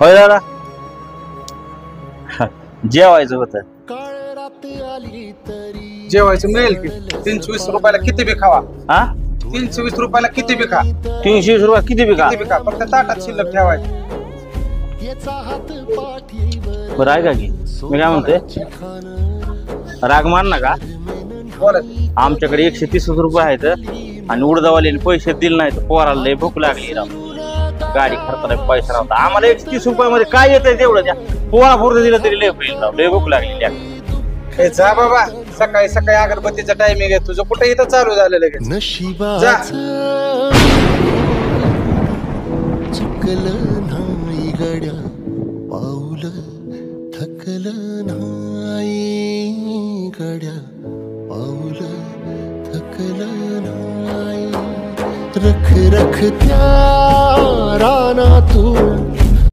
होय दादा जेवायचं होतं. जेवायचं मिळेल की 320 रुपयाला किती बी खावा. हा 320 रुपयाला किती बी खा. 320 रुपये किती बी का? किती बी खा, फक्त ताटात शिल्लक ठेवायचं. बरं ऐका की मी काय म्हणतोय, राग मान ना का? बोला. आमच्याकडे 130 रुपये आहेत आणि उडदावाले पैसे दिले नाही तर पोराला लय भूक लागली राव. गाडी खर्चाला पैसा नव्हता आम्हाला. 130 रुपयामध्ये काय येतंय तेवढं द्या. पोळा पुरतं दिलं तरी लय होईल राव. लय भूक लागली द्या. हे जा बाबा, सकाळी सकाळी अगरबत्तीचा टायमिंग आहे तुझं. कुठे इथं चालू झालं लगेच. जा. चुकलं नाही गड्या पाऊल थकलं नाही गड्या पाऊल थकलं नाही. रख रख त्या रानातून